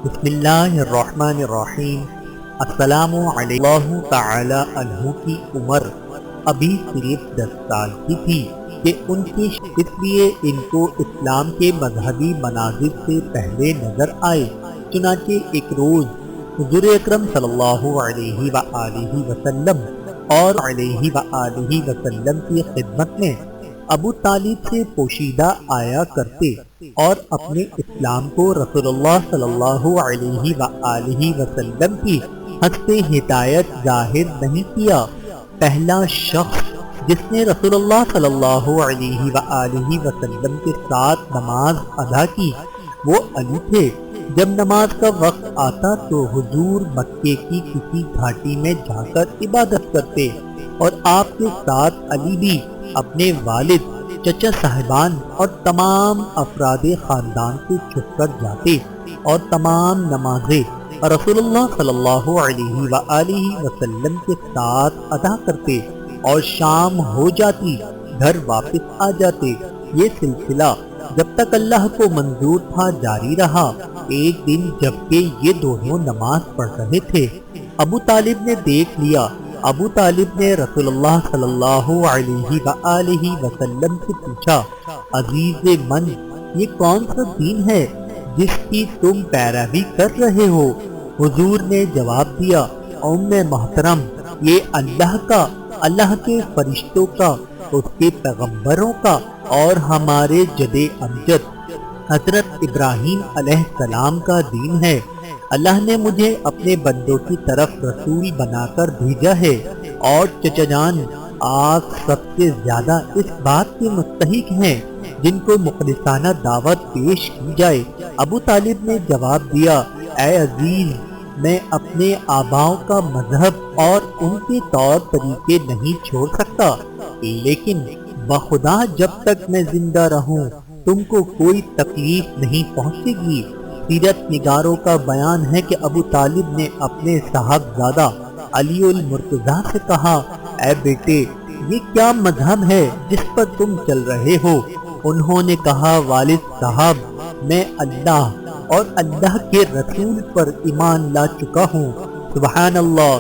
بسم اللہ الرحمن الرحیم۔ السلام علیکم۔ اللہ تعالی عنہ کی عمر ابھی صرف 10 سال کی تھی کہ ان کی اس لیے ان کو اسلام کے مذہبی مناظر سے پہلے نظر آئے۔ چنانچہ ایک روز حضور اکرم صلی اللہ علیہ وآلہ وسلم اور علیہ وآلہ وسلم کی خدمت میں ابو طالب سے پوشیدہ آیا کرتے اور اپنے اسلام کو رسول اللہ صلی اللہ علیہ وآلہ وسلم کی حسب ہدایت ظاہر نہیں کیا۔ پہلا شخص جس نے رسول اللہ صلی اللہ علیہ وآلہ وسلم کے ساتھ نماز ادا کی وہ علی تھے۔ جب نماز کا وقت آتا تو حضور مکے کی کسی گھاٹی میں جا کر عبادت کرتے اور آپ کے ساتھ علی بھی اپنے والد، چچا صاحبان اور تمام افراد خاندان سے چھپ کر جاتے اور تمام نمازیں رسول اللہ صلی اللہ علیہ وآلہ وسلم کے ساتھ ادا کرتے اور شام ہو جاتی گھر واپس آ جاتے۔ یہ سلسلہ جب تک اللہ کو منظور تھا جاری رہا۔ ایک دن جبکہ یہ دونوں نماز پڑھ رہے تھے، ابو طالب نے دیکھ لیا۔ ابو طالب نے رسول اللہ صلی اللہ علیہ وآلہ وسلم سے پوچھا، عزیز من، یہ کون سا دین ہے جس کی تم پیروی کر رہے ہو؟ حضور نے جواب دیا، ام محترم، یہ اللہ کا، اللہ کے فرشتوں کا، اس کے پیغمبروں کا اور ہمارے جد امجد حضرت ابراہیم علیہ السلام کا دین ہے۔ اللہ نے مجھے اپنے بندوں کی طرف رسول بنا کر بھیجا ہے اور چچا جان آپ سب سے زیادہ اس بات کے مستحق ہیں جن کو مخلصانہ دعوت پیش کی جائے۔ ابو طالب نے جواب دیا، اے عزیز، میں اپنے آباؤں کا مذہب اور ان کے طور طریقے نہیں چھوڑ سکتا، لیکن بخدا جب تک میں زندہ رہوں تم کو کوئی تکلیف نہیں پہنچے گی۔ سیرت نگاروں کا بیان ہے کہ ابو طالب نے اپنے صاحبزادہ علی المرتضیٰ سے کہا، اے بیٹے، یہ کیا مذہب ہے جس پر تم چل رہے ہو؟ انہوں نے کہا، والد صاحب، میں اللہ اور اللہ کے رسول پر ایمان لا چکا ہوں، سبحان اللہ،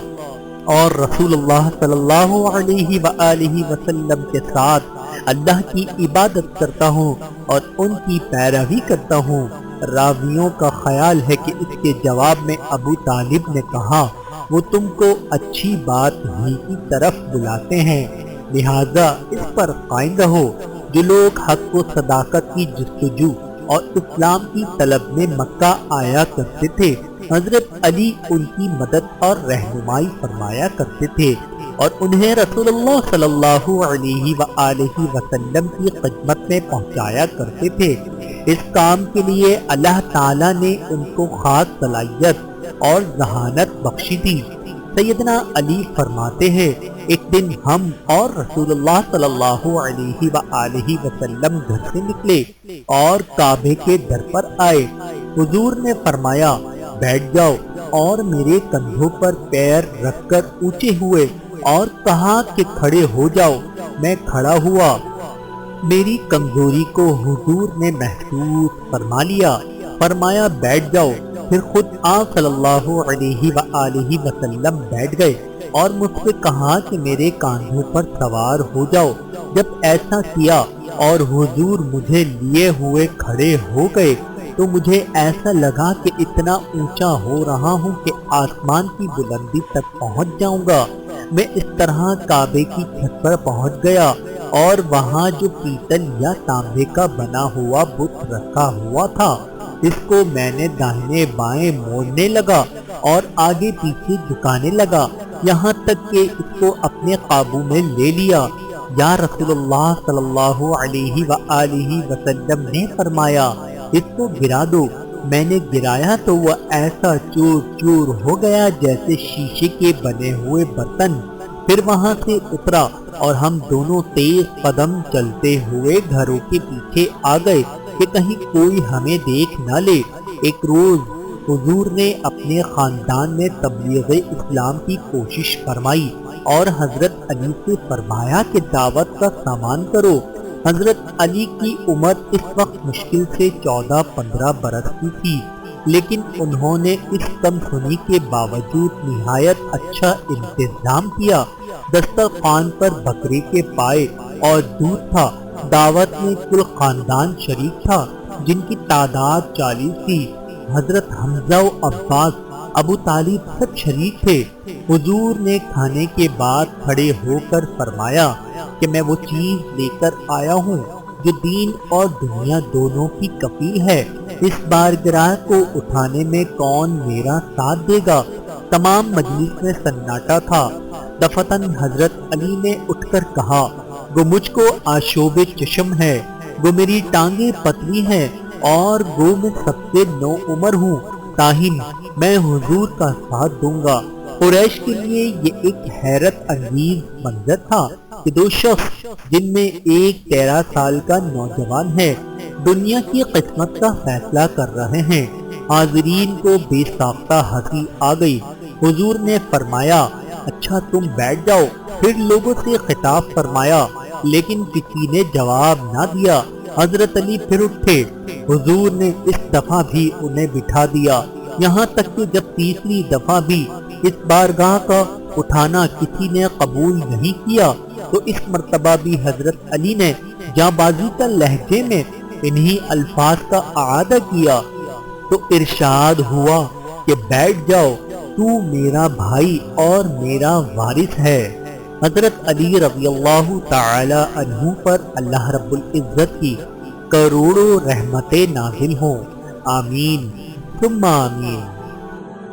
اور رسول اللہ صلی اللہ علیہ وآلہ وسلم کے ساتھ اللہ کی عبادت کرتا ہوں اور ان کی پیروی کرتا ہوں۔ راویوں کا خیال ہے کہ اس کے جواب میں ابو طالب نے کہا، وہ تم کو اچھی بات ہی کی طرف بلاتے ہیں، لہذا اس پر قائم رہو۔ جو لوگ حق و صداقت کی جستجو اور اسلام کی طلب میں مکہ آیا کرتے تھے، حضرت علی ان کی مدد اور رہنمائی فرمایا کرتے تھے اور انہیں رسول اللہ صلی اللہ علیہ وآلہ وسلم کی خدمت میں پہنچایا کرتے تھے۔ اس کام کے لیے اللہ تعالیٰ نے ان کو خاص صلاحیت اور ذہانت بخشی تھی۔ سیدنا علی فرماتے ہیں، ایک دن ہم اور رسول اللہ صلی اللہ علیہ وآلہ وسلم گھر سے نکلے اور کعبے کے در پر آئے۔ حضور نے فرمایا، بیٹھ جاؤ، اور میرے کندھوں پر پیر رکھ کر اونچے ہوئے اور کہا کہ کھڑے ہو جاؤ۔ میں کھڑا ہوا۔ میری کمزوری کو حضور نے محسوس فرما لیا، فرمایا بیٹھ جاؤ۔ پھر خود آپ صلی اللہ علیہ وآلہ وسلم بیٹھ گئے اور مجھ سے کہا کہ میرے کاندھوں پر سوار ہو جاؤ۔ جب ایسا کیا اور حضور مجھے لیے ہوئے کھڑے ہو گئے تو مجھے ایسا لگا کہ اتنا اونچا ہو رہا ہوں کہ آسمان کی بلندی تک پہنچ جاؤں گا۔ میں اس طرح کعبے کی چھت پر پہنچ گیا اور وہاں جو پیتل یا تانبے کا بنا ہوا بت رکھا ہوا تھا، اس کو میں نے داہنے بائیں موڑنے لگا اور آگے پیچھے جھکانے لگا، یہاں تک کہ اس کو اپنے قابو میں لے لیا۔ یا رسول اللہ صلی اللہ علیہ وآلہ وسلم نے فرمایا، اس کو گرا دو۔ میں نے گرایا تو وہ ایسا چور چور ہو گیا جیسے شیشے کے بنے ہوئے برتن۔ پھر وہاں سے اترا اور ہم دونوں تیز قدم چلتے ہوئے گھروں کے پیچھے آ گئے کہ کہیں کوئی ہمیں دیکھ نہ لے۔ ایک روز حضور نے اپنے خاندان میں تبلیغ اسلام کی کوشش فرمائی اور حضرت علی سے فرمایا کہ دعوت کا سامان کرو۔ حضرت علی کی عمر اس وقت مشکل سے 14-15 برس کی تھی۔ لیکن انہوں نے اس کم سنی کے باوجود نہایت اچھا انتظام کیا۔ دسترخوان پر بکرے کے پائے اور دودھ تھا۔ دعوت میں کل خاندان شریک تھا جن کی تعداد 40 تھی۔ حضرت حمزہ و عباس، ابو طالب سب شریک تھے۔ حضور نے کھانے کے بعد کھڑے ہو کر فرمایا کہ میں وہ چیز لے کر آیا ہوں جو دین اور دنیا دونوں کی کفیل ہے۔ اس بارگاہ کو اٹھانے میں کون میرا ساتھ دے گا؟ تمام مجلس میں سناٹا تھا۔ دفتن حضرت علی نے اٹھ کر کہا، گو مجھ کو آشوب چشم ہے، گو میری ٹانگیں پتلی ہیں، اور گو میں سب سے نو عمر ہوں، تاہم میں حضور کا ساتھ دوں گا۔ قریش کے لیے یہ ایک حیرت انگیز منظر تھا کہ دو شخص جن میں ایک 13 سال کا نوجوان ہے دنیا کی قسمت کا فیصلہ کر رہے ہیں۔ حاضرین کو بے ساختہ ہنسی آ گئی۔ حضور نے فرمایا، اچھا تم بیٹھ جاؤ۔ پھر لوگوں سے خطاب فرمایا لیکن کسی نے جواب نہ دیا۔ حضرت علی پھر اٹھے۔ حضور نے اس دفعہ بھی انہیں بٹھا دیا، یہاں تک کہ جب تیسری دفعہ بھی اس بارگاہ کا اٹھانا کسی نے قبول نہیں کیا تو اس مرتبہ بھی حضرت علی نے جاں بازی کا لہجے میں انہی الفاظ کا اعادہ کیا تو ارشاد ہوا کہ بیٹھ جاؤ، تو میرا بھائی اور میرا وارث ہے۔ حضرت علی رضی اللہ تعالی عنہ پر اللہ رب العزت کی کروڑوں رحمتیں نازل ہوں، آمین ثم آمین۔